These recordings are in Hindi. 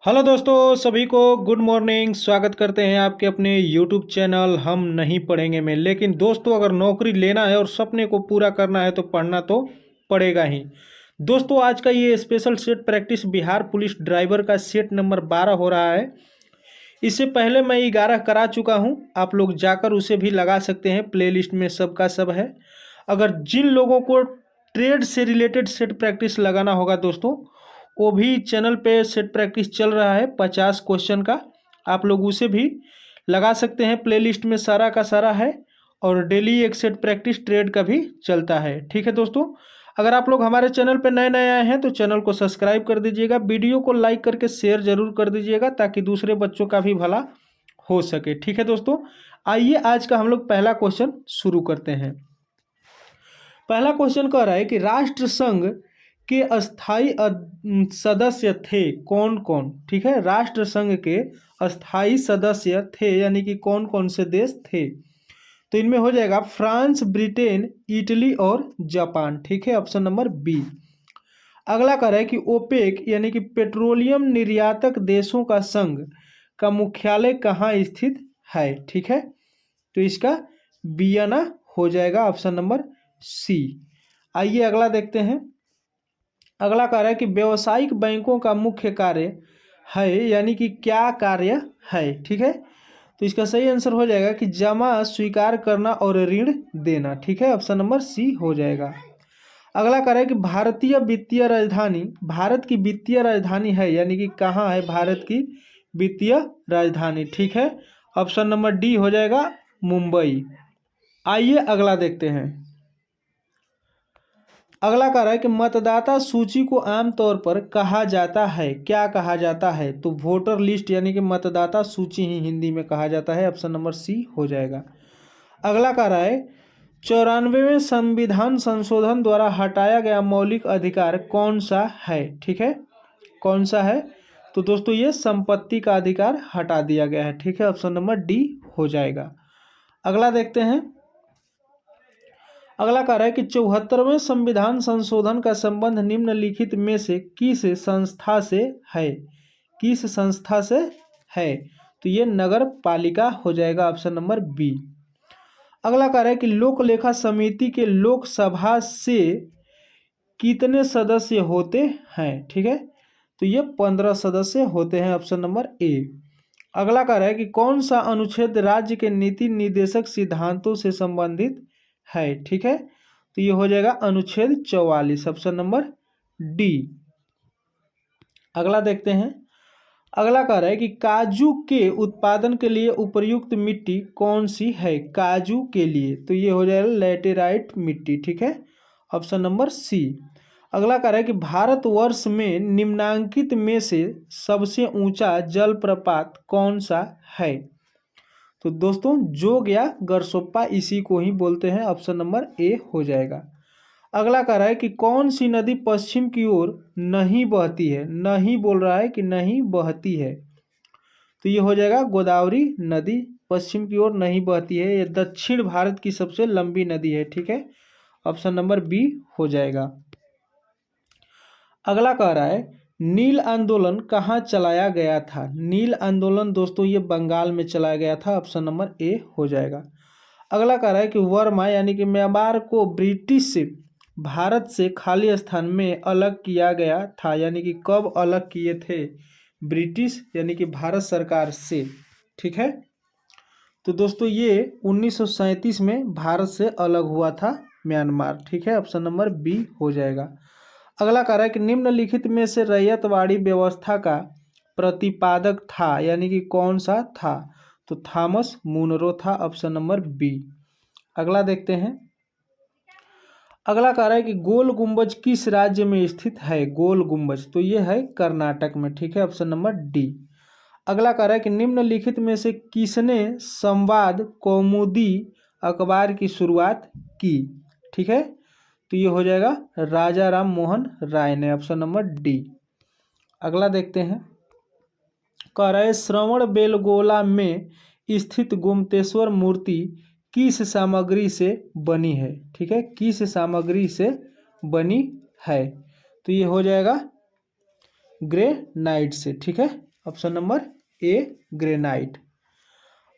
हेलो दोस्तों, सभी को गुड मॉर्निंग। स्वागत करते हैं आपके अपने यूट्यूब चैनल हम नहीं पढ़ेंगे में। लेकिन दोस्तों, अगर नौकरी लेना है और सपने को पूरा करना है तो पढ़ना तो पड़ेगा ही। दोस्तों, आज का ये special set practice Bihar police driver का सेट नंबर 12 हो रहा है। इससे पहले मैं 11 करा चुका हूँ, आप लोग जाकर उसे भी लगा सकते हैं, प्लेलिस्ट में सबका सब है। अगर जिन लोगों को ट्रेड से रिलेटेड सेट प्रैक्टिस लगाना होगा दोस्तों, वो भी चैनल पे सेट प्रैक्टिस चल रहा है 50 क्वेश्चन का, आप लोग उसे भी लगा सकते हैं। प्लेलिस्ट में सारा का सारा है और डेली एक सेट प्रैक्टिस ट्रेड का भी चलता है। ठीक है दोस्तों, अगर आप लोग हमारे चैनल पे नए नए आए हैं तो चैनल को सब्सक्राइब कर दीजिएगा, वीडियो को लाइक करके शेयर जरूर कर दीजिएगा ताकि दूसरे बच्चों का भी भला हो सके। ठीक है दोस्तों, आइए आज का हम लोग पहला क्वेश्चन शुरू करते हैं। पहला क्वेश्चन कह रहा है कि राष्ट्र संघ के अस्थाई सदस्य थे कौन कौन। ठीक है, राष्ट्र संघ के अस्थाई सदस्य थे यानी कि कौन कौन से देश थे। तो इनमें हो जाएगा फ्रांस, ब्रिटेन, इटली और जापान। ठीक है, ऑप्शन नंबर बी। अगला कह रहा है कि ओपेक यानी कि पेट्रोलियम निर्यातक देशों का संघ का मुख्यालय कहाँ स्थित है। ठीक है, तो इसका वियना हो जाएगा, ऑप्शन नंबर सी। आइए अगला देखते हैं। अगला कह रहा है कि व्यावसायिक बैंकों का मुख्य कार्य है यानी कि क्या कार्य है। ठीक है, तो इसका सही आंसर हो जाएगा कि जमा स्वीकार करना और ऋण देना। ठीक है, ऑप्शन नंबर सी हो जाएगा। अगला कह रहा है कि भारतीय वित्तीय राजधानी, भारत की वित्तीय राजधानी है यानी कि कहाँ है भारत की वित्तीय राजधानी। ठीक है, ऑप्शन नंबर डी हो जाएगा, मुंबई। आइए अगला देखते हैं। अगला कह रहा है कि मतदाता सूची को आमतौर पर कहा जाता है, क्या कहा जाता है। तो वोटर लिस्ट यानी कि मतदाता सूची ही हिंदी में कहा जाता है, ऑप्शन नंबर सी हो जाएगा। अगला कह रहा है 94वें संविधान संशोधन द्वारा हटाया गया मौलिक अधिकार कौन सा है। ठीक है, कौन सा है। तो दोस्तों ये संपत्ति का अधिकार हटा दिया गया है। ठीक है, ऑप्शन नंबर डी हो जाएगा। अगला देखते हैं। अगला कह रहा है कि 74वें संविधान संशोधन का संबंध निम्नलिखित में से किस संस्था से है। किस संस्था से है, तो ये नगर पालिका हो जाएगा, ऑप्शन नंबर बी। अगला कह रहा है कि लोक लेखा समिति के लोकसभा से कितने सदस्य होते हैं। ठीक है, तो ये 15 सदस्य होते हैं, ऑप्शन नंबर ए। अगला कह रहा है कि कौन सा अनुच्छेद राज्य के नीति निर्देशक सिद्धांतों से संबंधित है। ठीक है, तो ये हो जाएगा अनुच्छेद 44, ऑप्शन नंबर डी। अगला देखते हैं। अगला कह रहा है कि काजू के उत्पादन के लिए उपयुक्त मिट्टी कौन सी है। काजू के लिए तो ये हो जाएगा लैटेराइट मिट्टी। ठीक है, ऑप्शन नंबर सी। अगला कह रहा है कि भारतवर्ष में निम्नांकित में से सबसे ऊंचा जलप्रपात कौन सा है। तो दोस्तों जोग या गरसोप्पा इसी को ही बोलते हैं, ऑप्शन नंबर ए हो जाएगा। अगला कह रहा है कि कौन सी नदी पश्चिम की ओर नहीं बहती है। नहीं बोल रहा है कि नहीं बहती है, तो ये हो जाएगा गोदावरी नदी पश्चिम की ओर नहीं बहती है, ये दक्षिण भारत की सबसे लंबी नदी है। ठीक है, ऑप्शन नंबर बी हो जाएगा। अगला कह रहा है नील आंदोलन कहाँ चलाया गया था। नील आंदोलन दोस्तों ये बंगाल में चलाया गया था, ऑप्शन नंबर ए हो जाएगा। अगला कह रहा है कि वर्मा यानी कि म्यांमार को ब्रिटिश भारत से खाली स्थान में अलग किया गया था, यानी कि कब अलग किए थे ब्रिटिश यानी कि भारत सरकार से। ठीक है, तो दोस्तों ये 1937 में भारत से अलग हुआ था म्यांमार। ठीक है, ऑप्शन नंबर बी हो जाएगा। अगला कह रहा है कि निम्नलिखित में से रैयतवाड़ी व्यवस्था का प्रतिपादक था यानी कि कौन सा था। तो थॉमस मुनरो था, ऑप्शन नंबर बी। अगला देखते हैं। अगला कह रहा है कि गोल गुंबज किस राज्य में स्थित है। गोल गुंबज तो ये है कर्नाटक में। ठीक है, ऑप्शन नंबर डी। अगला कह रहा है कि निम्नलिखित में से किसने संवाद कौमुदी अखबार की शुरुआत की। ठीक है, तो ये हो जाएगा राजा राम मोहन राय ने, ऑप्शन नंबर डी। अगला देखते हैं। कह रहा है श्रवण बेलगोला में स्थित गोमतेश्वर मूर्ति किस सामग्री से बनी है। ठीक है, किस सामग्री से बनी है, तो ये हो जाएगा ग्रेनाइट से। ठीक है, ऑप्शन नंबर ए ग्रेनाइट।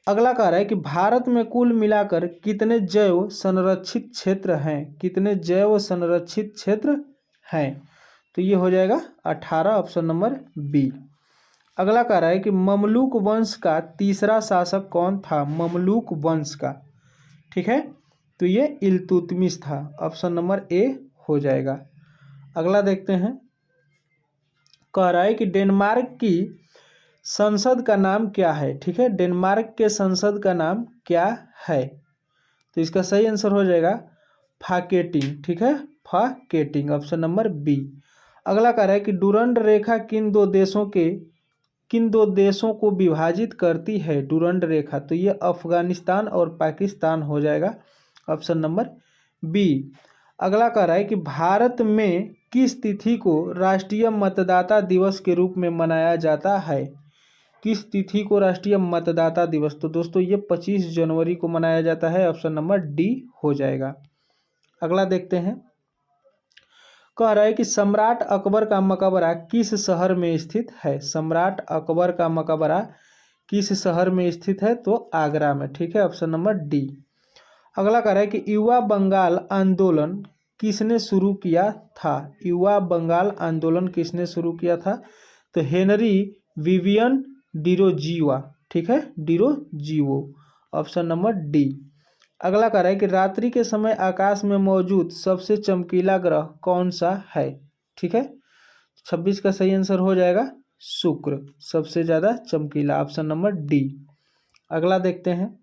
अगला कह रहा है कि भारत में कुल मिलाकर कितने जैव संरक्षित क्षेत्र हैं, कितने जैव संरक्षित क्षेत्र हैं, तो ये हो जाएगा 18, ऑप्शन नंबर बी। अगला कह रहा है कि ममलूक वंश का तीसरा शासक कौन था, ममलूक वंश का, ठीक है, तो ये इल्तुतमिश था, ऑप्शन नंबर ए हो जाएगा। अगला देखते हैं, कह रहा है कि डेनमार्क की संसद का नाम क्या है, ठीक है, डेनमार्क के संसद का नाम क्या है, तो इसका सही आंसर हो जाएगा फाकेटिंग, ठीक है, फाकेटिंग, ऑप्शन नंबर बी। अगला कह रहा है कि डुरंड रेखा किन दो देशों को विभाजित करती है, डुरंड रेखा, तो ये अफगानिस्तान और पाकिस्तान हो जाएगा, ऑप्शन नंबर बी। अगला कह रहा है कि भारत में किस तिथि को राष्ट्रीय मतदाता दिवस के रूप में मनाया जाता है, किस तिथि को राष्ट्रीय मतदाता दिवस, तो दोस्तों ये 25 जनवरी को मनाया जाता है, ऑप्शन नंबर डी हो जाएगा। अगला देखते हैं, कह रहा है कि सम्राट अकबर का मकबरा किस शहर में स्थित है, सम्राट अकबर का मकबरा किस शहर में स्थित है, तो आगरा में, ठीक है, ऑप्शन नंबर डी। अगला कह रहा है कि युवा बंगाल आंदोलन किसने शुरू किया था, युवा बंगाल आंदोलन किसने शुरू किया था, तो हेनरी विवियन डिरोजियो, ठीक है, डिरोजियो, ऑप्शन नंबर डी। अगला कह रहा है कि रात्रि के समय आकाश में मौजूद सबसे चमकीला ग्रह कौन सा है, ठीक है, 26 का सही आंसर हो जाएगा शुक्र, सबसे ज़्यादा चमकीला, ऑप्शन नंबर डी। अगला देखते हैं,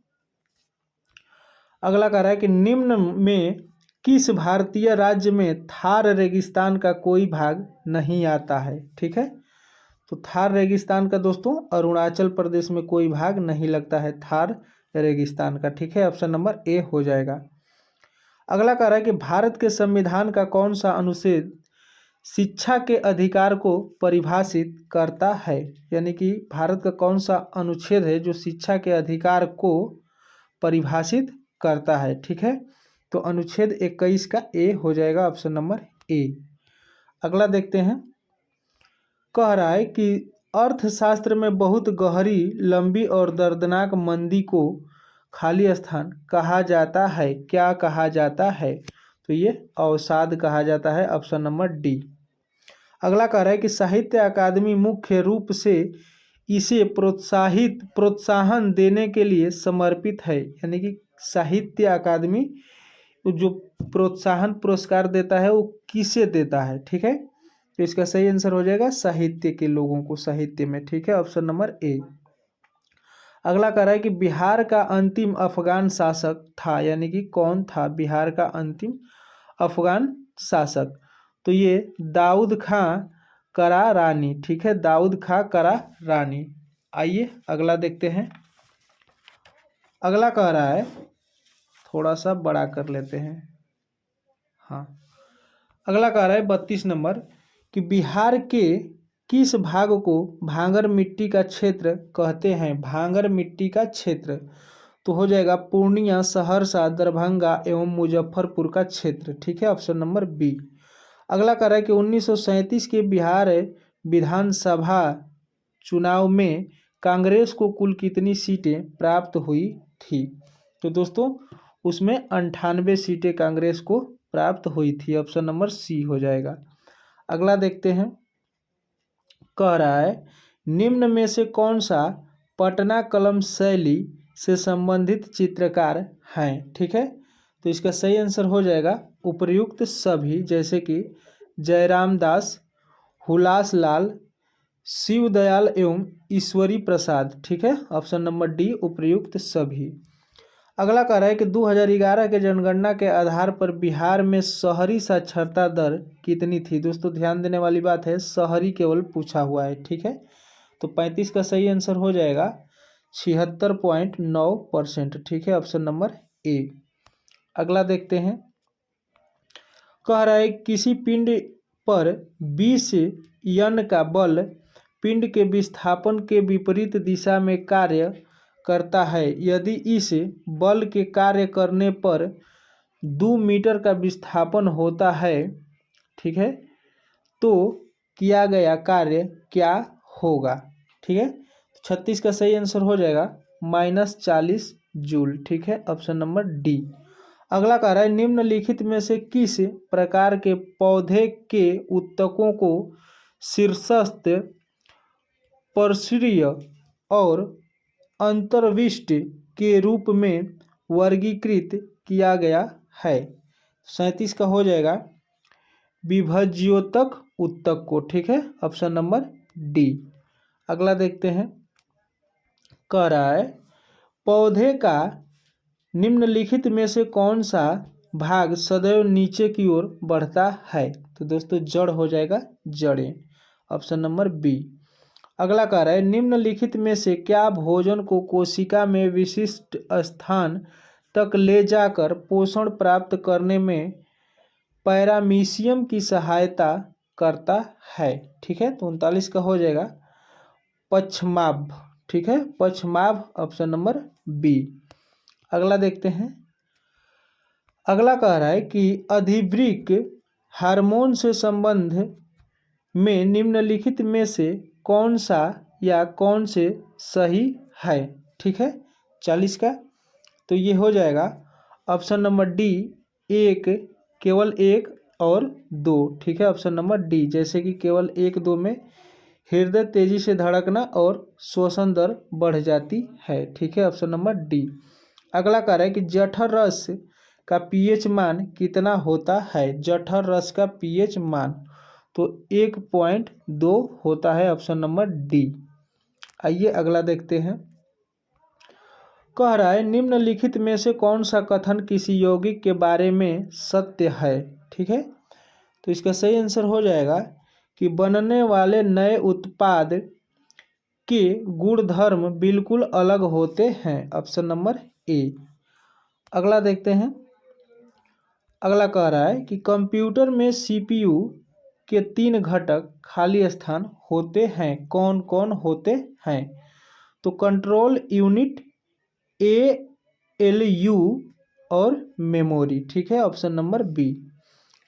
अगला कह रहा है कि निम्न में किस भारतीय राज्य में थार रेगिस्तान का कोई भाग नहीं आता है, ठीक है, तो थार रेगिस्तान का दोस्तों अरुणाचल प्रदेश में कोई भाग नहीं लगता है थार रेगिस्तान का, ठीक है, ऑप्शन नंबर ए हो जाएगा। अगला कह रहा है कि भारत के संविधान का कौन सा अनुच्छेद शिक्षा के अधिकार को परिभाषित करता है, यानी कि भारत का कौन सा अनुच्छेद है जो शिक्षा के अधिकार को परिभाषित करता है, ठीक है, तो अनुच्छेद 21 का ए हो जाएगा, ऑप्शन नंबर ए। अगला देखते हैं, कह रहा है कि अर्थशास्त्र में बहुत गहरी, लंबी और दर्दनाक मंदी को खाली स्थान कहा जाता है, क्या कहा जाता है, तो ये अवसाद कहा जाता है, ऑप्शन नंबर डी। अगला कह रहा है कि साहित्य अकादमी मुख्य रूप से इसे प्रोत्साहन देने के लिए समर्पित है, यानी कि साहित्य अकादमी जो प्रोत्साहन पुरस्कार देता है वो किसे देता है, ठीक है, तो इसका सही आंसर हो जाएगा साहित्य के लोगों को, साहित्य में, ठीक है, ऑप्शन नंबर ए। अगला कह रहा है कि बिहार का अंतिम अफगान शासक था, यानी कि कौन था बिहार का अंतिम अफगान शासक, तो ये दाऊद खां करारानी, ठीक है, दाऊद खां करारानी। आइए अगला देखते हैं, अगला कह रहा है, थोड़ा सा बड़ा कर लेते हैं, हाँ, अगला कह रहा है 32 नंबर कि बिहार के किस भाग को भांगर मिट्टी का क्षेत्र कहते हैं, भांगर मिट्टी का क्षेत्र, तो हो जाएगा पूर्णिया, सहरसा, दरभंगा एवं मुजफ्फरपुर का क्षेत्र, ठीक है, ऑप्शन नंबर बी। अगला कह रहा है कि 1937 के बिहार विधानसभा चुनाव में कांग्रेस को कुल कितनी सीटें प्राप्त हुई थी, तो दोस्तों उसमें 98 सीटें कांग्रेस को प्राप्त हुई थी, ऑप्शन नंबर सी हो जाएगा। अगला देखते हैं, कह रहा है निम्न में से कौन सा पटना कलम शैली से संबंधित चित्रकार हैं, ठीक है, तो इसका सही आंसर हो जाएगा उपर्युक्त सभी, जैसे कि जयराम दास, हुलास लाल, शिवदयाल एवं ईश्वरी प्रसाद, ठीक है, ऑप्शन नंबर डी उपर्युक्त सभी। अगला कह रहा है कि 2011 के जनगणना के आधार पर बिहार में शहरी साक्षरता दर कितनी थी, दोस्तों ध्यान देने वाली बात है, शहरी केवल पूछा हुआ है, ठीक है, तो 35 का सही आंसर हो जाएगा 76.9%, ठीक है, ऑप्शन नंबर ए। अगला देखते हैं, कह रहा है किसी पिंड पर 20 यन का बल पिंड के विस्थापन के विपरीत दिशा में कार्य करता है, यदि इस बल के कार्य करने पर 2 मीटर का विस्थापन होता है, ठीक है, तो किया गया कार्य क्या होगा, ठीक है। 36 का सही आंसर हो जाएगा -40 जूल। ठीक है, ऑप्शन नंबर डी। अगला कह रहा है निम्नलिखित में से किस प्रकार के पौधे के उत्तकों को शीर्षस्थ, पर्षीय और अंतर्विष्ट के रूप में वर्गीकृत किया गया है। 37 का हो जाएगा विभज्योतक उत्तक को। ठीक है, ऑप्शन नंबर डी। अगला देखते हैं, कह रहा है पौधे का निम्नलिखित में से कौन सा भाग सदैव नीचे की ओर बढ़ता है। तो दोस्तों जड़ हो जाएगा जड़ें, ऑप्शन नंबर बी। अगला कह रहा है निम्नलिखित में से क्या भोजन को कोशिका में विशिष्ट स्थान तक ले जाकर पोषण प्राप्त करने में पैरामीशियम की सहायता करता है। ठीक है, तो 39 का हो जाएगा पक्षमाभ। ठीक है, पक्षमाभ, ऑप्शन नंबर बी। अगला देखते हैं, अगला कह रहा है कि अधिवृक्क हार्मोन से संबंध में निम्नलिखित में से कौन सा या कौन से सही है। ठीक है, 40 का, तो ये हो जाएगा ऑप्शन नंबर डी, एक, केवल एक और दो। ठीक है, ऑप्शन नंबर डी, जैसे कि केवल एक दो में हृदय तेजी से धड़कना और श्वसन दर बढ़ जाती है। ठीक है, ऑप्शन नंबर डी। अगला कह रहा है कि जठर रस का पीएच मान कितना होता है। जठर रस का पीएच मान तो 1.2 होता है, ऑप्शन नंबर डी। आइए अगला देखते हैं, कह रहा है निम्नलिखित में से कौन सा कथन किसी यौगिक के बारे में सत्य है। ठीक है, तो इसका सही आंसर हो जाएगा कि बनने वाले नए उत्पाद के गुणधर्म बिल्कुल अलग होते हैं, ऑप्शन नंबर ए। अगला देखते हैं, अगला कह रहा है कि कंप्यूटर में सीपीयू के 3 घटक खाली स्थान होते हैं, कौन कौन होते हैं। तो कंट्रोल यूनिट, एएलयू और मेमोरी। ठीक है, ऑप्शन नंबर बी।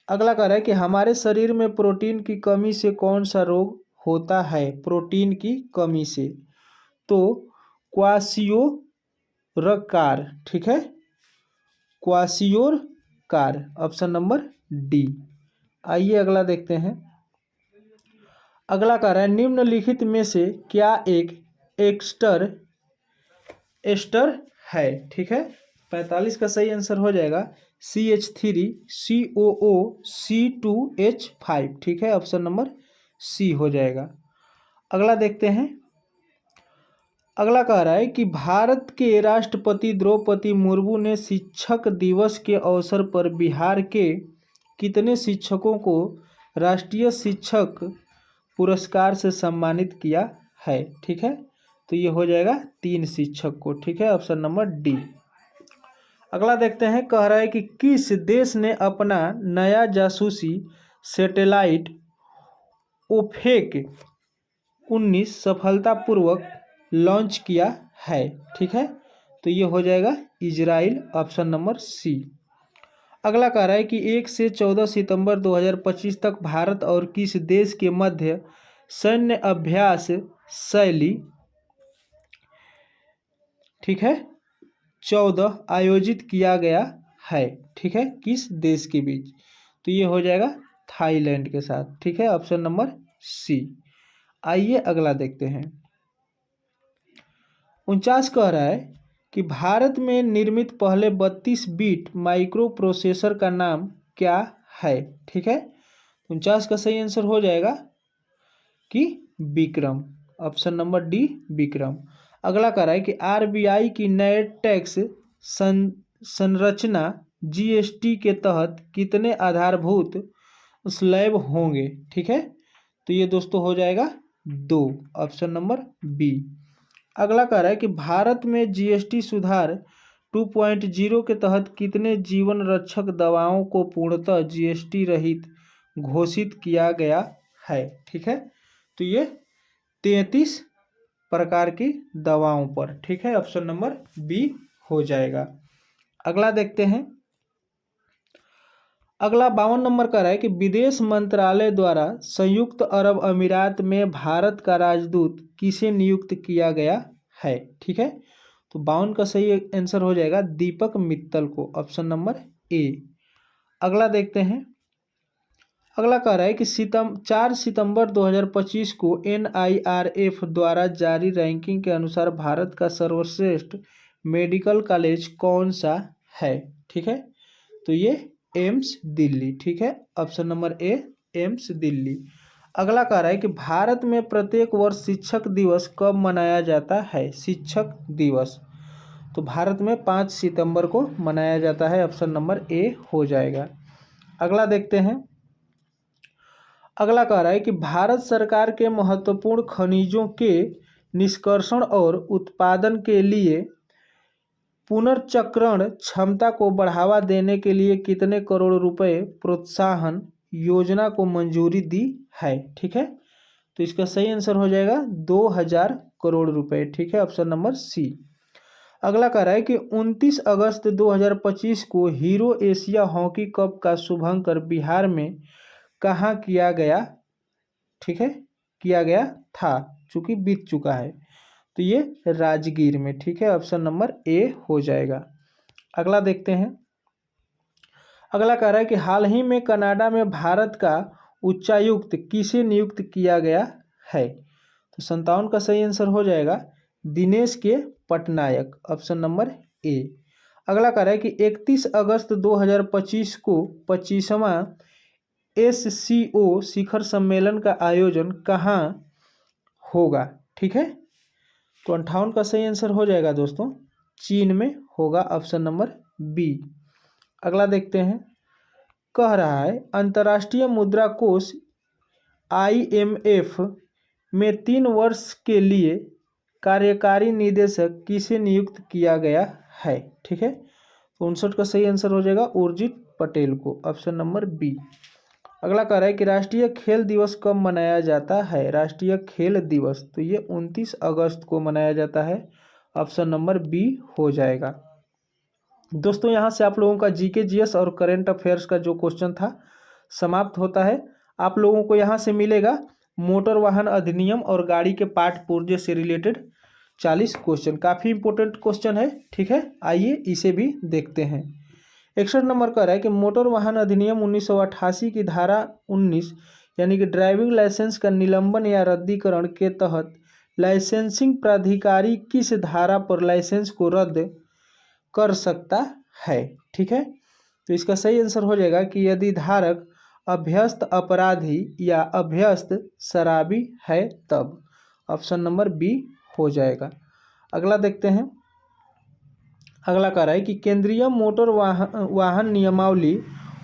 अगला कह रहा है कि हमारे शरीर में प्रोटीन की कमी से कौन सा रोग होता है। प्रोटीन की कमी से तो क्वाशियोरकार। ठीक है, क्वाशियोरकार, ऑप्शन नंबर डी। आइए अगला देखते हैं, अगला कह रहा है निम्नलिखित में से क्या एक एस्टर है। ठीक है, 45 का सही आंसर हो जाएगा CH3COOC2H5। ठीक है, ऑप्शन नंबर सी हो जाएगा। अगला देखते हैं, अगला कह रहा है कि भारत के राष्ट्रपति द्रौपदी मुर्मू ने शिक्षक दिवस के अवसर पर बिहार के कितने शिक्षकों को राष्ट्रीय शिक्षक पुरस्कार से सम्मानित किया है। ठीक है, तो ये हो जाएगा 3 शिक्षक को। ठीक है, ऑप्शन नंबर डी। अगला देखते हैं, कह रहा है कि किस देश ने अपना नया जासूसी सैटेलाइट ओफेक 19 सफलतापूर्वक लॉन्च किया है। ठीक है, तो ये हो जाएगा इजराइल, ऑप्शन नंबर सी। अगला कह रहा है कि 1 से 14 सितंबर 2025 तक भारत और किस देश के मध्य सैन्य अभ्यास शैली, ठीक है, 14 आयोजित किया गया है। ठीक है, किस देश के बीच, तो ये हो जाएगा थाईलैंड के साथ। ठीक है, ऑप्शन नंबर सी। आइए अगला देखते हैं, 49 कह रहा है कि भारत में निर्मित पहले 32 बिट माइक्रो प्रोसेसर का नाम क्या है। ठीक है, 49 का सही आंसर हो जाएगा कि Vikram, option number D, Vikram. अगला कह रहा है कि आरबीआई की नए टैक्स संरचना जीएसटी के तहत कितने आधारभूत स्लैब होंगे। ठीक है, तो ये दोस्तों हो जाएगा 2, ऑप्शन नंबर बी। अगला कह रहा है कि भारत में जीएसटी सुधार 2.0 के तहत कितने जीवन रक्षक दवाओं को पूर्णतः जीएसटी रहित घोषित किया गया है। ठीक है, तो ये 33 प्रकार की दवाओं पर। ठीक है, ऑप्शन नंबर बी हो जाएगा। अगला देखते हैं, अगला 52 नंबर का है कि विदेश मंत्रालय द्वारा संयुक्त अरब अमीरात में भारत का राजदूत किसे नियुक्त किया गया है। ठीक है, तो 52 का सही आंसर हो जाएगा दीपक मित्तल को, ऑप्शन नंबर ए। अगला देखते हैं। अगला कह रहा है कि 4 सितंबर 2025 को NIRF द्वारा जारी रैंकिंग के अनुसार भारत का सर्वश्रेष्ठ मेडिकल कॉलेज कौन सा है। ठीक है, तो ये एम्स दिल्ली। ठीक है, option number A AIIMS Delhi. अगला कह रहा है कि भारत में प्रत्येक वर्ष शिक्षक दिवस कब मनाया जाता है। शिक्षक दिवस तो भारत में 5 सितंबर को मनाया जाता है, ऑप्शन नंबर ए हो जाएगा। अगला देखते हैं। अगला कह रहा है कि भारत सरकार के महत्वपूर्ण खनिजों के निष्कर्षण और उत्पादन के लिए पुनर्चक्रण क्षमता को बढ़ावा देने के लिए कितने करोड़ रुपए प्रोत्साहन योजना को मंजूरी दी है। ठीक है, तो इसका सही आंसर हो जाएगा 2000 करोड़ रुपए। ठीक है, ऑप्शन नंबर सी। अगला कह रहा है कि 29 अगस्त 2025 को हीरो एशिया हॉकी कप का शुभारंभ बिहार में कहाँ किया गया। ठीक है, किया गया था, चूंकि बीत चुका है, तो ये राजगीर में। ठीक है, ऑप्शन नंबर ए हो जाएगा। अगला देखते हैं। अगला कह रहा है कि हाल ही में कनाडा में भारत का उच्चायुक्त किसे नियुक्त किया गया है। तो 57 का सही आंसर हो जाएगा दिनेश के पटनायक, ऑप्शन नंबर ए। अगला कह रहा है कि 31 अगस्त 2025 को 25वां SCO शिखर सम्मेलन का आयोजन कहाँ होगा। ठीक है, तो 58 का सही आंसर हो जाएगा दोस्तों चीन में होगा, ऑप्शन नंबर बी। अगला देखते हैं। कह रहा है अंतर्राष्ट्रीय मुद्रा कोष IMF में 3 वर्ष के लिए कार्यकारी निदेशक किसे नियुक्त किया गया है। ठीक है, तो 59 का सही आंसर हो जाएगा उर्जित पटेल को, ऑप्शन नंबर बी। अगला कह रहा है कि राष्ट्रीय खेल दिवस कब मनाया जाता है। राष्ट्रीय खेल दिवस तो ये 29 अगस्त को मनाया जाता है, ऑप्शन नंबर बी हो जाएगा। दोस्तों यहाँ से आप लोगों का GK GS और करंट अफेयर्स का जो क्वेश्चन था समाप्त होता है। आप लोगों को यहाँ से मिलेगा मोटर वाहन अधिनियम और गाड़ी के पार्ट पुर्जे से रिलेटेड 40 क्वेश्चन, काफ़ी इंपॉर्टेंट क्वेश्चन है। ठीक है, आइए इसे भी देखते हैं। 61 नंबर का है कि मोटर वाहन अधिनियम 1988 की धारा 19 यानी कि ड्राइविंग लाइसेंस का निलंबन या रद्दीकरण के तहत लाइसेंसिंग प्राधिकारी किस धारा पर लाइसेंस को रद्द कर सकता है। ठीक है, तो इसका सही आंसर हो जाएगा कि यदि धारक अभ्यस्त अपराधी या अभ्यस्त शराबी है तब, ऑप्शन नंबर बी हो जाएगा। अगला देखते हैं। अगला कह रहा है कि केंद्रीय मोटर वाहन नियमावली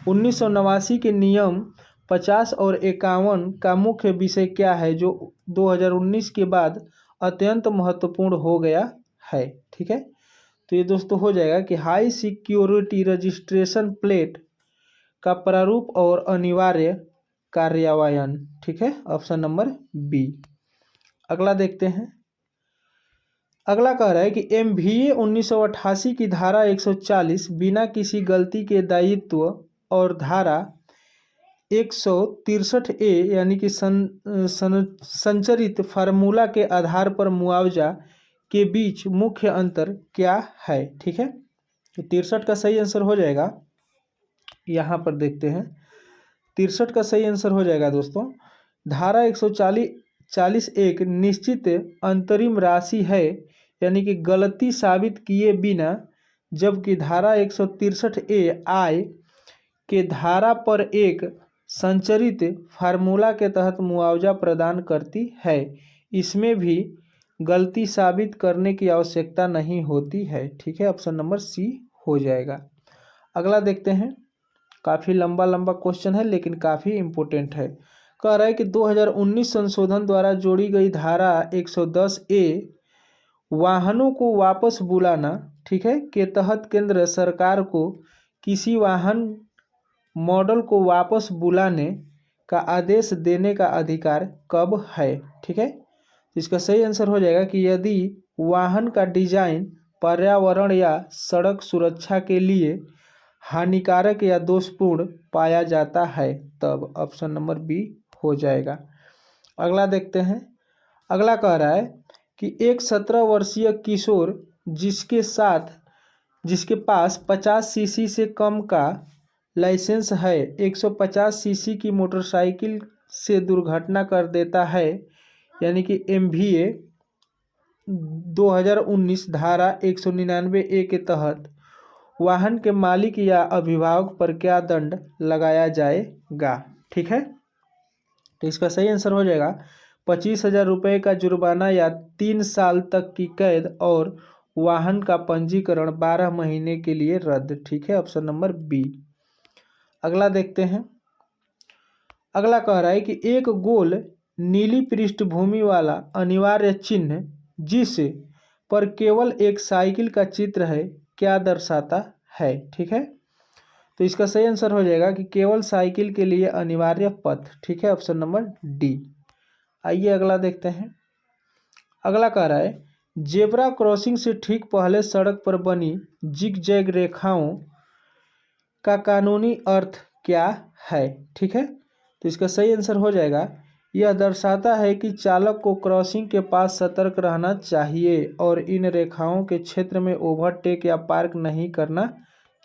1989 के नियम 50 और 51 का मुख्य विषय क्या है जो 2019 के बाद अत्यंत महत्वपूर्ण हो गया है। ठीक है, तो ये दोस्तों हो जाएगा कि हाई सिक्योरिटी रजिस्ट्रेशन प्लेट का प्रारूप और अनिवार्य कार्यान्वयन। ठीक है, ऑप्शन नंबर बी। अगला देखते हैं। अगला कह रहा है कि MVA 1988 की धारा 140 बिना किसी गलती के दायित्व और धारा 163A यानी कि संचरित फार्मूला के आधार पर मुआवजा के बीच मुख्य अंतर क्या है। ठीक है, तो 63 का सही आंसर हो जाएगा, यहाँ पर देखते हैं। 63 का सही आंसर हो जाएगा दोस्तों धारा 140 एक निश्चित अंतरिम राशि है यानी कि गलती साबित किए बिना, जबकि धारा 163A आय के धारा पर एक संचरित फार्मूला के तहत मुआवजा प्रदान करती है। इसमें भी गलती साबित करने की आवश्यकता नहीं होती है। ठीक है, ऑप्शन नंबर सी हो जाएगा। अगला देखते हैं। काफ़ी लंबा क्वेश्चन है लेकिन काफ़ी इम्पोर्टेंट है। कह रहा है कि 2019 संशोधन द्वारा जोड़ी गई धारा 110A वाहनों को वापस बुलाना, ठीक है, के तहत केंद्र सरकार को किसी वाहन मॉडल को वापस बुलाने का आदेश देने का अधिकार कब है। ठीक है, इसका सही आंसर हो जाएगा कि यदि वाहन का डिजाइन पर्यावरण या सड़क सुरक्षा के लिए हानिकारक या दोषपूर्ण पाया जाता है तब ऑप्शन नंबर बी हो जाएगा। अगला देखते हैं। अगला कह रहा है कि एक 17 वर्षीय किशोर जिसके पास 50 सीसी से कम का लाइसेंस है 150 सीसी की मोटरसाइकिल से दुर्घटना कर देता है, यानी कि MVA 2019 धारा 199A के तहत वाहन के मालिक या अभिभावक पर क्या दंड लगाया जाएगा। ठीक है, तो इसका सही आंसर हो जाएगा 25,000 रुपये का जुर्माना या 3 साल तक की कैद और वाहन का पंजीकरण 12 महीने के लिए रद्द। ठीक है, ऑप्शन नंबर बी। अगला देखते हैं। अगला कह रहा है कि एक गोल नीली पृष्ठभूमि वाला अनिवार्य चिन्ह जिस पर केवल एक साइकिल का चित्र है क्या दर्शाता है। ठीक है, तो इसका सही आंसर हो जाएगा कि केवल साइकिल के लिए अनिवार्य पथ। ठीक है, ऑप्शन नंबर डी। आइए अगला देखते हैं। अगला कह रहा है जेब्रा क्रॉसिंग से ठीक पहले सड़क पर बनी जिग जैग रेखाओं का कानूनी अर्थ क्या है। ठीक है, तो इसका सही आंसर हो जाएगा यह दर्शाता है कि चालक को क्रॉसिंग के पास सतर्क रहना चाहिए और इन रेखाओं के क्षेत्र में ओवरटेक या पार्क नहीं करना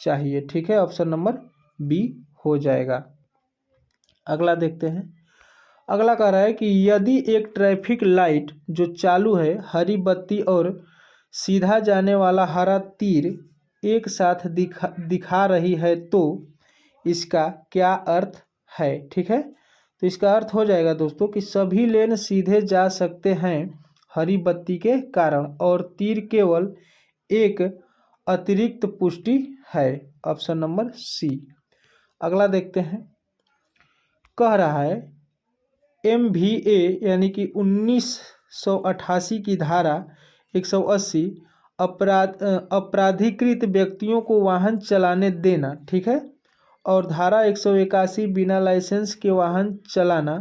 चाहिए। ठीक है, ऑप्शन नंबर बी हो जाएगा। अगला देखते हैं। अगला कह रहा है कि यदि एक ट्रैफिक लाइट जो चालू है, हरी बत्ती और सीधा जाने वाला हरा तीर एक साथ दिखा रही है तो इसका क्या अर्थ है। ठीक है, तो इसका अर्थ हो जाएगा दोस्तों कि सभी लेन सीधे जा सकते हैं हरी बत्ती के कारण और तीर केवल एक अतिरिक्त पुष्टि है। Option number C. अगला देखते हैं। कह रहा है MVA यानी कि 1988 की धारा 180 अपराधीकृत व्यक्तियों को वाहन चलाने देना। ठीक है, और धारा 181 बिना लाइसेंस के वाहन चलाना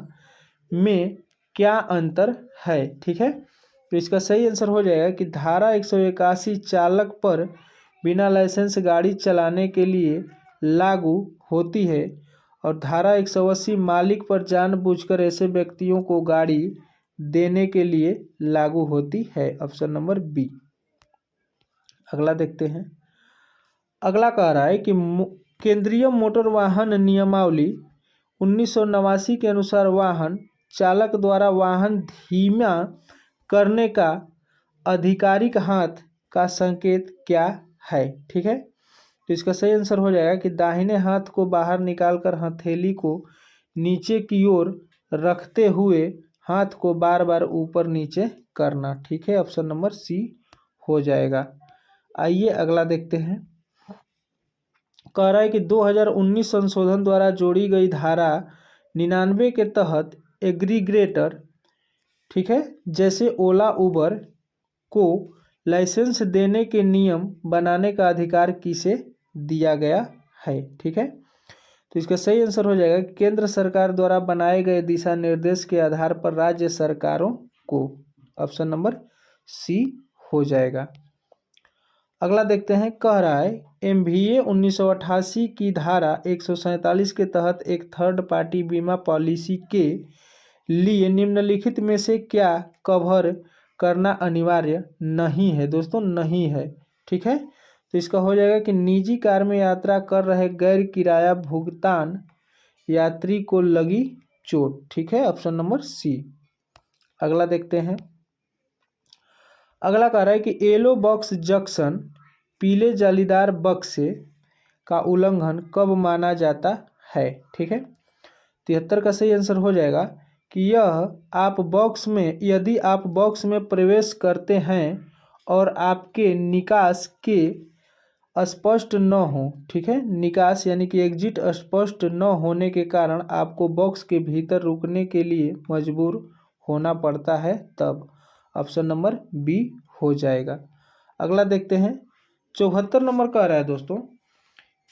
में क्या अंतर है। ठीक है, तो इसका सही आंसर हो जाएगा कि धारा 181 चालक पर बिना लाइसेंस गाड़ी चलाने के लिए लागू होती है और धारा 180 मालिक पर जानबूझकर ऐसे व्यक्तियों को गाड़ी देने के लिए लागू होती है। Option number B. अगला देखते हैं। अगला कह रहा है कि केंद्रीय मोटर वाहन नियमावली 1989 के अनुसार वाहन चालक द्वारा वाहन धीमा करने का आधिकारिक हाथ का संकेत क्या है। ठीक है, तो इसका सही आंसर हो जाएगा कि दाहिने हाथ को बाहर निकालकर हथेली को नीचे की ओर रखते हुए हाथ को बार बार ऊपर नीचे करना। ठीक है, ऑप्शन नंबर सी हो जाएगा। आइए अगला देखते हैं। कह रहा है कि 2019 संशोधन द्वारा जोड़ी गई धारा 99 के तहत एग्रीगेटर, ठीक है, जैसे ओला उबर को लाइसेंस देने के नियम बनाने का अधिकार किसे दिया गया है। ठीक है, तो इसका सही आंसर हो जाएगा केंद्र सरकार द्वारा बनाए गए दिशा निर्देश के आधार पर राज्य सरकारों को। ऑप्शन नंबर सी हो जाएगा। अगला देखते हैं। कह रहा है MVA 1988 की धारा 147 के तहत एक थर्ड पार्टी बीमा पॉलिसी के लिए निम्नलिखित में से क्या कवर करना अनिवार्य नहीं है। दोस्तों नहीं है। ठीक है, तो इसका हो जाएगा कि निजी कार में यात्रा कर रहे गैर किराया भुगतान यात्री को लगी चोट। ठीक है, ऑप्शन नंबर सी। अगला देखते हैं। अगला कह रहा है कि येलो बॉक्स जंक्शन पीले जालीदार बक्से का उल्लंघन कब माना जाता है। ठीक है, 73 का सही आंसर हो जाएगा कि यदि आप बॉक्स में प्रवेश करते हैं और आपके निकास के स्पष्ट न हो। ठीक है, निकास यानी कि एग्जिट स्पष्ट न होने के कारण आपको बॉक्स के भीतर रुकने के लिए मजबूर होना पड़ता है तब। ऑप्शन नंबर बी हो जाएगा। अगला देखते हैं। 74 नंबर कह रहा है दोस्तों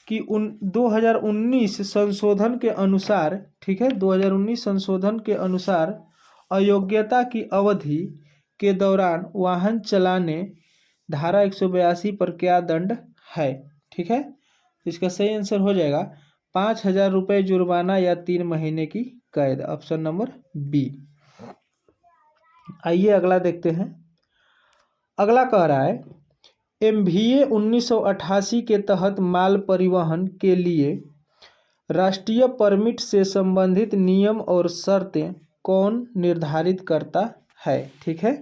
कि 2019 संशोधन के अनुसार, ठीक है, 2019 संशोधन के अनुसार अयोग्यता की अवधि के दौरान वाहन चलाने धारा 182 पर क्या दंड है। ठीक है, इसका सही आंसर हो जाएगा 5,000 रुपये जुर्माना या 3 महीने की कैद, ऑप्शन नंबर बी। आइए अगला देखते हैं। अगला कह रहा है MVA 1988 के तहत माल परिवहन के लिए राष्ट्रीय परमिट से संबंधित नियम और शर्तें कौन निर्धारित करता है? ठीक है,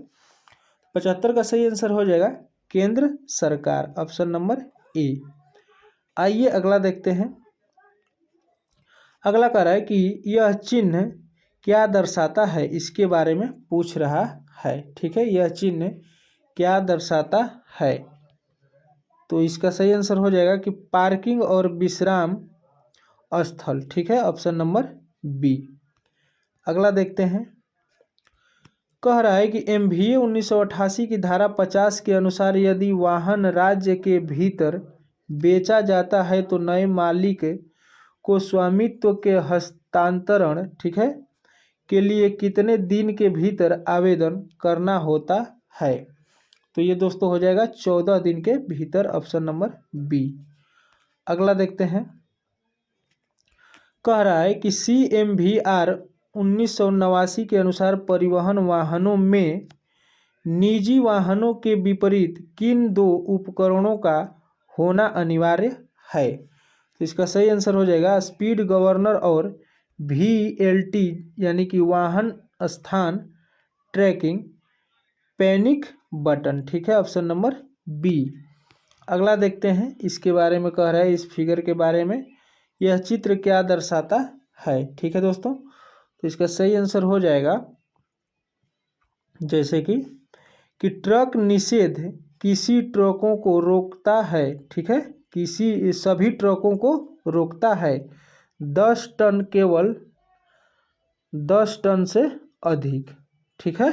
75 का सही आंसर हो जाएगा केंद्र सरकार, ऑप्शन नंबर ए। आइए अगला देखते हैं। अगला कह रहा है कि यह चिन्ह क्या दर्शाता है, इसके बारे में पूछ रहा है। ठीक है, यह चिन्ह क्या दर्शाता है? तो इसका सही आंसर हो जाएगा कि पार्किंग और विश्राम स्थल। ठीक है, ऑप्शन नंबर बी। अगला देखते हैं। कह रहा है कि MVA 1988 की धारा 50 के अनुसार यदि वाहन राज्य के भीतर बेचा जाता है तो नए मालिक को स्वामित्व के हस्तांतरण, ठीक है, के लिए कितने दिन के भीतर आवेदन करना होता है? तो ये दोस्तों हो जाएगा 14 दिन के भीतर, ऑप्शन नंबर बी। अगला देखते हैं। कह रहा है कि CMVR 1989 के अनुसार परिवहन वाहनों में निजी वाहनों के विपरीत किन दो उपकरणों का होना अनिवार्य है? तो इसका सही आंसर हो जाएगा स्पीड गवर्नर और VLT यानी कि वाहन स्थान ट्रैकिंग पैनिक बटन। ठीक है, ऑप्शन नंबर बी। अगला देखते हैं, इसके बारे में कह रहा है, इस फिगर के बारे में, यह चित्र क्या दर्शाता है? ठीक है दोस्तों, तो इसका सही आंसर हो जाएगा जैसे कि ट्रक निषेध किसी ट्रकों को रोकता है। ठीक है, किसी सभी ट्रकों को रोकता है 10 टन, केवल 10 टन से अधिक। ठीक है,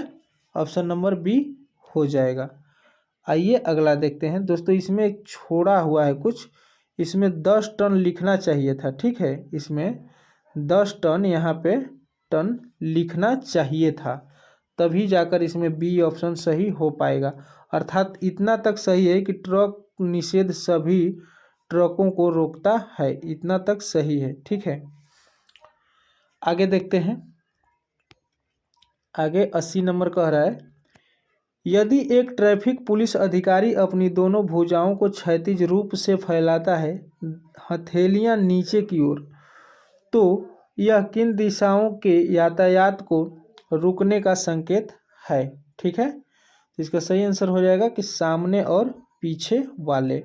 ऑप्शन नंबर बी हो जाएगा। आइए अगला देखते हैं दोस्तों। इसमें एक छोड़ा हुआ है कुछ, इसमें 10 टन लिखना चाहिए था। ठीक है, इसमें 10 टन यहाँ पे टन लिखना चाहिए था, तभी जाकर इसमें बी ऑप्शन सही हो पाएगा। अर्थात इतना तक सही है कि ट्रक निषेध सभी ट्रकों को रोकता है, इतना तक सही है। ठीक है, आगे देखते हैं। आगे 80 नंबर कह रहा है यदि एक ट्रैफिक पुलिस अधिकारी अपनी दोनों भुजाओं को क्षैतिज रूप से फैलाता है, हथेलियां नीचे की ओर, तो यह किन दिशाओं के यातायात को रुकने का संकेत है? ठीक है, तो इसका सही आंसर हो जाएगा कि सामने और पीछे वाले,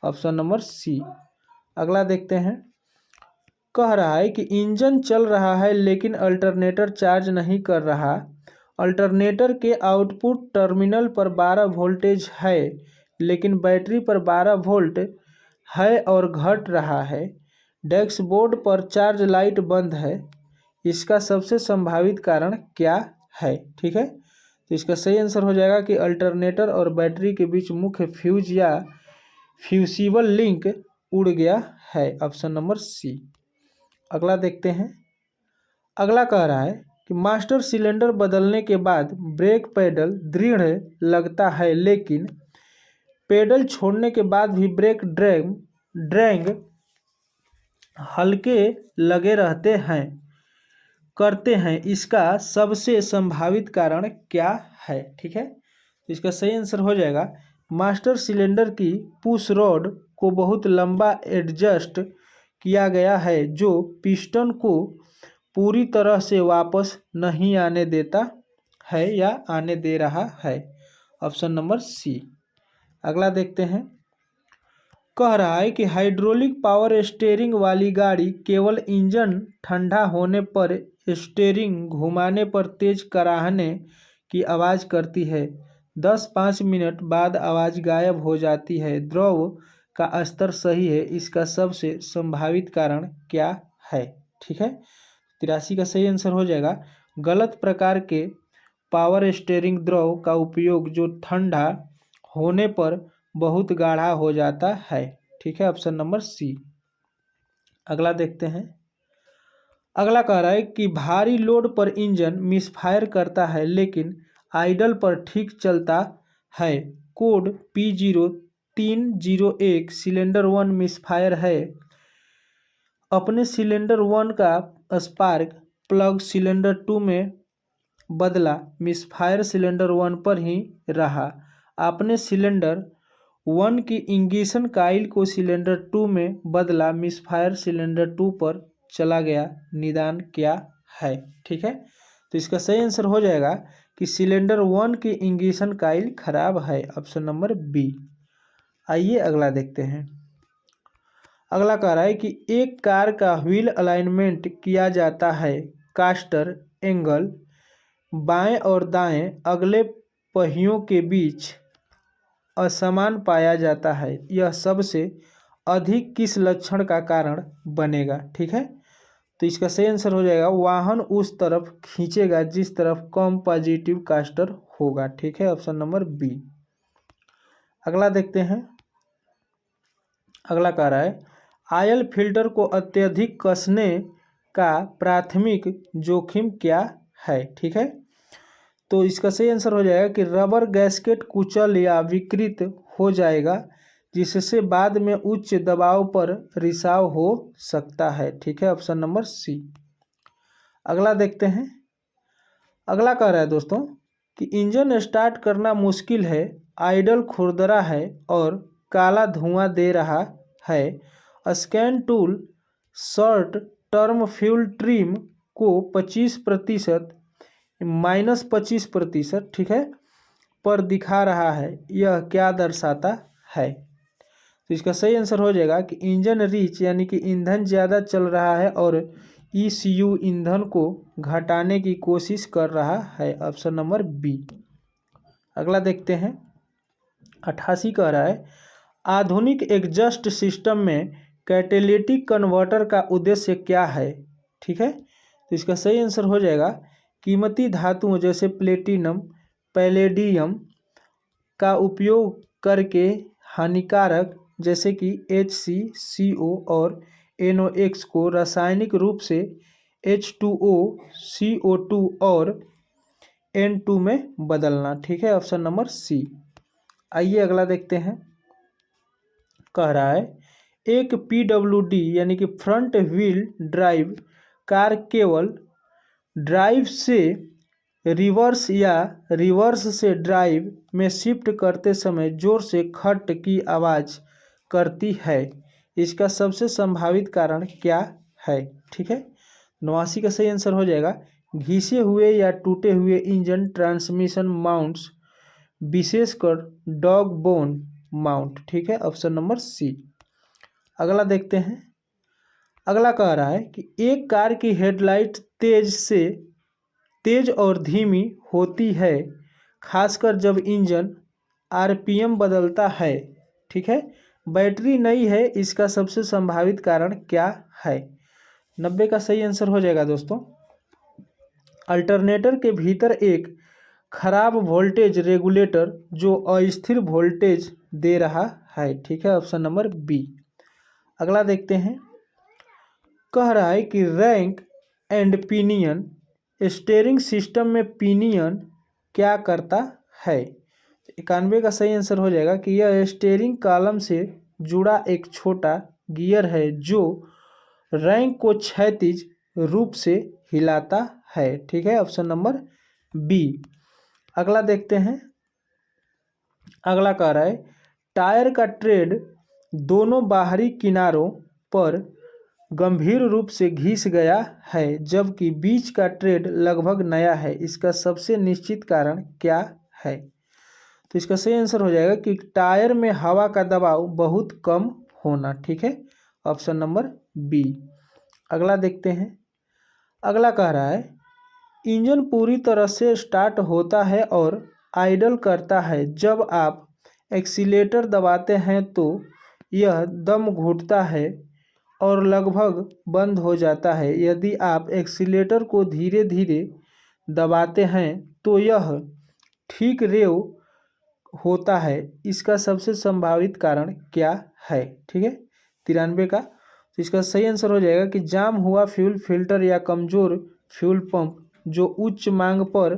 ऑप्शन नंबर सी। अगला देखते हैं। कह रहा है कि इंजन चल रहा है लेकिन अल्टरनेटर चार्ज नहीं कर रहा, अल्टरनेटर के आउटपुट टर्मिनल पर 12 वोल्टेज है लेकिन बैटरी पर 12 वोल्ट है और घट रहा है, डैशबोर्ड पर चार्ज लाइट बंद है, इसका सबसे संभावित कारण क्या है? ठीक है, तो इसका सही आंसर हो जाएगा कि अल्टरनेटर और बैटरी के बीच मुख्य फ्यूज या फ्यूसिबल लिंक उड़ गया है, ऑप्शन नंबर सी। अगला देखते हैं। अगला कह रहा है कि मास्टर सिलेंडर बदलने के बाद ब्रेक पैडल दृढ़ लगता है लेकिन पेडल छोड़ने के बाद भी ब्रेक ड्रैग हल्के लगे करते हैं, इसका सबसे संभावित कारण क्या है? ठीक है, तो इसका सही आंसर हो जाएगा मास्टर सिलेंडर की पुश रॉड को बहुत लंबा एडजस्ट किया गया है जो पिस्टन को पूरी तरह से वापस नहीं आने देता है या आने दे रहा है, ऑप्शन नंबर सी। अगला देखते हैं। कह रहा है कि हाइड्रोलिक पावर स्टीयरिंग वाली गाड़ी केवल इंजन ठंडा होने पर स्टीयरिंग घुमाने पर तेज कराहने की आवाज़ करती है, 10-5 मिनट बाद आवाज़ गायब हो जाती है, द्रव का स्तर सही है, इसका सबसे संभावित कारण क्या है? ठीक है, 83 का सही आंसर हो जाएगा गलत प्रकार के पावर स्टीयरिंग द्रव का उपयोग जो ठंडा होने पर बहुत गाढ़ा हो जाता है। ठीक है, ऑप्शन नंबर सी। अगला देखते हैं। अगला कह रहा है कि भारी लोड पर इंजन मिसफायर करता है लेकिन आइडल पर ठीक चलता है, कोड P0 301 सिलेंडर 1 मिसफायर है। अपने सिलेंडर 1 का स्पार्क प्लग सिलेंडर 2 में बदला, मिसफायर सिलेंडर 1 पर ही रहा। आपने सिलेंडर 1 की इंगिशन काइल को सिलेंडर 2 में बदला, मिसफायर सिलेंडर 2 पर चला गया, निदान क्या है? ठीक है, तो इसका सही आंसर हो जाएगा कि सिलेंडर 1 की इंगिशन काइल खराब है, ऑप्शन नंबर बी। आइए अगला देखते हैं। अगला कह रहा है कि एक कार का व्हील अलाइनमेंट किया जाता है, कास्टर एंगल बाएं और दाएं अगले पहियों के बीच असमान पाया जाता है, यह सबसे अधिक किस लक्षण का कारण बनेगा? ठीक है, तो इसका सही आंसर हो जाएगा वाहन उस तरफ खींचेगा जिस तरफ कम पॉजिटिव कास्टर होगा। ठीक है, ऑप्शन नंबर बी। अगला देखते हैं। अगला कह रहा है आयल फिल्टर को अत्यधिक कसने का प्राथमिक जोखिम क्या है? ठीक है, तो इसका सही आंसर हो जाएगा कि रबर गैस्केट कुचल या विकृत हो जाएगा, जिससे बाद में उच्च दबाव पर रिसाव हो सकता है। ठीक है, ऑप्शन नंबर सी। अगला देखते हैं। अगला कह रहा है दोस्तों कि इंजन स्टार्ट करना मुश्किल है, आइडल खुरदरा है और काला धुआं दे रहा है। Scan tool short term fuel trim को 25% -25%, ठीक है, पर दिखा रहा है, यह क्या दर्शाता है? तो इसका सही आंसर हो जाएगा कि इंजन रिच यानी कि ईंधन ज़्यादा चल रहा है और ECU ईंधन को घटाने की कोशिश कर रहा है, ऑप्शन नंबर बी। अगला देखते हैं। 88 कह रहा है आधुनिक एग्जॉस्ट सिस्टम में कैटेलिटिक कन्वर्टर का उद्देश्य क्या है? ठीक है, तो इसका सही आंसर हो जाएगा कीमती धातुओं जैसे प्लेटिनम पैलेडियम का उपयोग करके हानिकारक जैसे कि HCCO और NOx को रासायनिक रूप से H2O CO2 और N2 में बदलना। ठीक है, ऑप्शन नंबर सी। आइए अगला देखते हैं। कह रहा है एक PWD यानी कि फ्रंट व्हील ड्राइव कार केवल ड्राइव से रिवर्स या रिवर्स से ड्राइव में शिफ्ट करते समय जोर से खट की आवाज़ करती है, इसका सबसे संभावित कारण क्या है? ठीक है, 89 का सही आंसर हो जाएगा घिसे हुए या टूटे हुए इंजन ट्रांसमिशन माउंट्स, विशेषकर डॉग बोन माउंट। ठीक है, ऑप्शन नंबर सी। अगला देखते हैं। अगला कह रहा है कि एक कार की हेडलाइट तेज और धीमी होती है, खासकर जब इंजन RPM बदलता है। ठीक है, बैटरी नई है, इसका सबसे संभावित कारण क्या है? 90 का सही आंसर हो जाएगा दोस्तों अल्टरनेटर के भीतर एक खराब वोल्टेज रेगुलेटर जो अस्थिर वोल्टेज दे रहा है। ठीक है, ऑप्शन नंबर बी। अगला देखते हैं। कह रहा है कि rank and pinion steering system में पिनियन क्या करता है? 91 का सही आंसर हो जाएगा कि यह स्टीयरिंग कॉलम से जुड़ा एक छोटा गियर है जो रैंक को क्षैतिज रूप से हिलाता है। ठीक है, ऑप्शन नंबर बी। अगला देखते हैं। अगला कह रहा है टायर का ट्रेड दोनों बाहरी किनारों पर गंभीर रूप से घिस गया है, जबकि बीच का ट्रेड लगभग नया है, इसका सबसे निश्चित कारण क्या है? तो इसका सही आंसर हो जाएगा कि टायर में हवा का दबाव बहुत कम होना। ठीक है, ऑप्शन नंबर बी। अगला देखते हैं। अगला कह रहा है इंजन पूरी तरह से स्टार्ट होता है और आइडल करता है जब आप एक्सीलेटर दबाते हैं, तो यह दम घुटता है और लगभग बंद हो जाता है। यदि आप एक्सीलेटर को धीरे धीरे दबाते हैं तो यह ठीक रेव होता है, इसका सबसे संभावित कारण क्या है? ठीक है, 93 का। तो इसका सही आंसर हो जाएगा कि जाम हुआ फ्यूल फिल्टर या कमज़ोर फ्यूल पंप जो उच्च मांग पर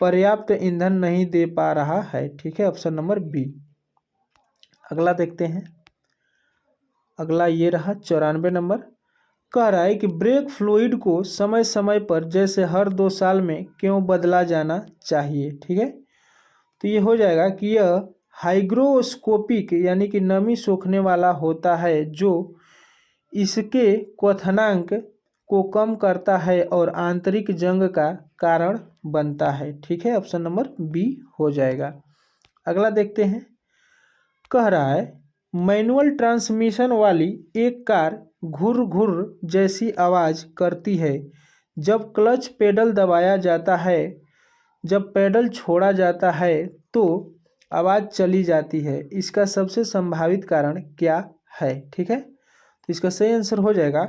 पर्याप्त ईंधन नहीं दे पा रहा है। ठीक है, ऑप्शन नंबर बी। अगला देखते हैं। अगला ये रहा 94 नंबर। कह रहा है कि ब्रेक फ्लूइड को समय समय पर जैसे हर 2 साल में क्यों बदला जाना चाहिए। ठीक है, तो ये हो जाएगा कि यह हाइग्रोस्कोपिक यानी कि नमी सोखने वाला होता है, जो इसके क्वथनांक को कम करता है और आंतरिक जंग का कारण बनता है। ठीक है, ऑप्शन नंबर बी हो जाएगा। अगला देखते हैं। कह रहा है मैनुअल ट्रांसमिशन वाली एक कार घुर घुर जैसी आवाज़ करती है जब क्लच पेडल दबाया जाता है। जब पेडल छोड़ा जाता है तो आवाज़ चली जाती है। इसका सबसे संभावित कारण क्या है। ठीक है, तो इसका सही आंसर हो जाएगा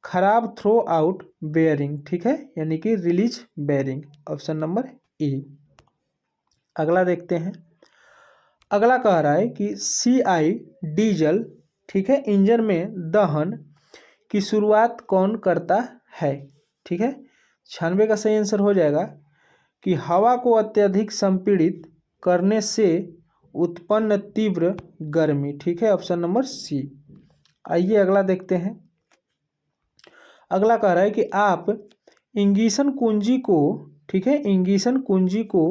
खराब थ्रो आउट बेयरिंग। ठीक है, यानी कि release bearing, option number A. अगला देखते हैं। अगला कह रहा है कि CI डीजल, ठीक है, इंजन में दहन की शुरुआत कौन करता है। ठीक है, 96 का सही आंसर हो जाएगा कि हवा को अत्यधिक संपीड़ित करने से उत्पन्न तीव्र गर्मी। ठीक है, ऑप्शन नंबर सी। आइए अगला देखते हैं। अगला कह रहा है कि आप इंगिशन कुंजी को, ठीक है, इंगिशन कुंजी को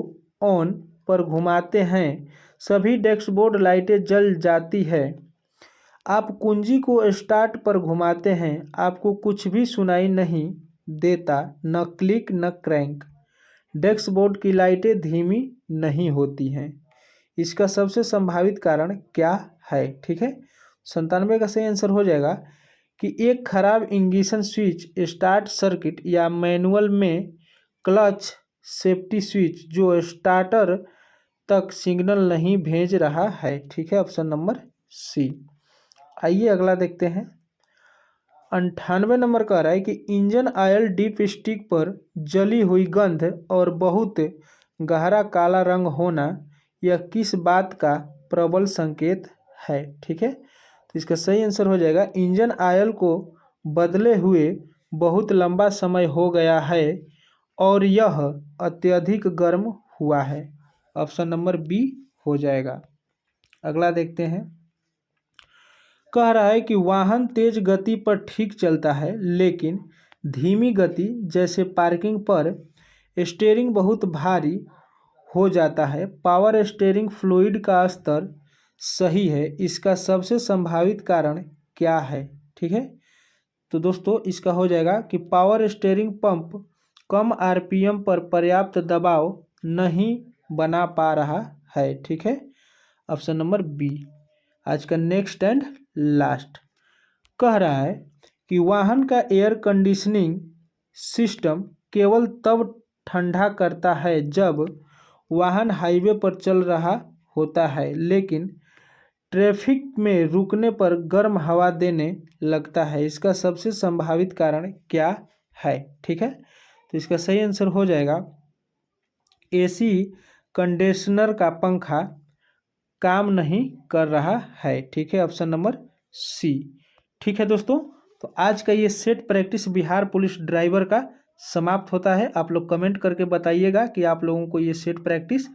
ऑन पर घुमाते हैं, सभी डैशबोर्ड लाइटें जल जाती है। आप कुंजी को स्टार्ट पर घुमाते हैं, आपको कुछ भी सुनाई नहीं देता, न क्लिक न क्रैंक। डैशबोर्ड की लाइटें धीमी नहीं होती हैं। इसका सबसे संभावित कारण क्या है। ठीक है, 97 का सही आंसर हो जाएगा कि एक खराब इंगिशन स्विच, स्टार्ट सर्किट या मैनुअल में क्लच सेफ्टी स्विच जो स्टार्टर तक सिग्नल नहीं भेज रहा है। ठीक है, ऑप्शन नंबर सी। आइए अगला देखते हैं। 98 नंबर कह रहा है कि इंजन ऑयल डिप स्टिक पर जली हुई गंध और बहुत गहरा काला रंग होना, यह किस बात का प्रबल संकेत है। ठीक है, तो इसका सही आंसर हो जाएगा इंजन ऑयल को बदले हुए बहुत लंबा समय हो गया है और यह अत्यधिक गर्म हुआ है। ऑप्शन नंबर बी हो जाएगा। अगला देखते हैं। कह रहा है कि वाहन तेज गति पर ठीक चलता है, लेकिन धीमी गति जैसे पार्किंग पर स्टीयरिंग बहुत भारी हो जाता है। पावर स्टीयरिंग फ्लूइड का स्तर सही है, इसका सबसे संभावित कारण क्या है। ठीक है, तो दोस्तों इसका हो जाएगा कि पावर स्टीयरिंग पंप कम RPM पर पर्याप्त दबाव नहीं बना पा रहा है। ठीक है, ऑप्शन नंबर बी। आज का नेक्स्ट एंड लास्ट कह रहा है कि वाहन का एयर कंडीशनिंग सिस्टम केवल तब ठंडा करता है जब वाहन हाईवे पर चल रहा होता है, लेकिन ट्रैफिक में रुकने पर गर्म हवा देने लगता है। इसका सबसे संभावित कारण क्या है। ठीक है, तो इसका सही आंसर हो जाएगा AC कंडीशनर का पंखा काम नहीं कर रहा है। ठीक है, ऑप्शन नंबर सी। ठीक है दोस्तों, तो आज का ये set practice Bihar police driver का समाप्त होता है। आप लोग कमेंट करके बताइएगा कि आप लोगों को ये सेट प्रैक्टिस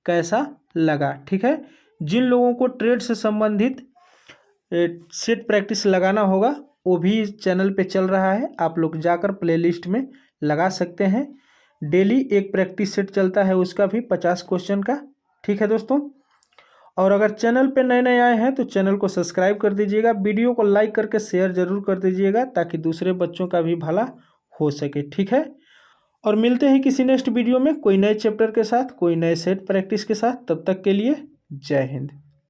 कैसा लगा। ठीक है, जिन लोगों को ट्रेड से संबंधित सेट प्रैक्टिस लगाना होगा वो भी चैनल पे चल रहा है, आप लोग जाकर प्लेलिस्ट में लगा सकते हैं। डेली एक प्रैक्टिस सेट चलता है, उसका भी 50 क्वेश्चन का। ठीक है दोस्तों, और अगर चैनल पे नए नए आए हैं तो चैनल को सब्सक्राइब कर दीजिएगा, वीडियो को लाइक करके शेयर जरूर कर दीजिएगा ताकि दूसरे बच्चों का भी भला हो सके। ठीक है, और मिलते हैं किसी नेक्स्ट वीडियो में कोई नए चैप्टर के साथ, कोई नए सेट प्रैक्टिस के साथ। तब तक के लिए जय हिंद।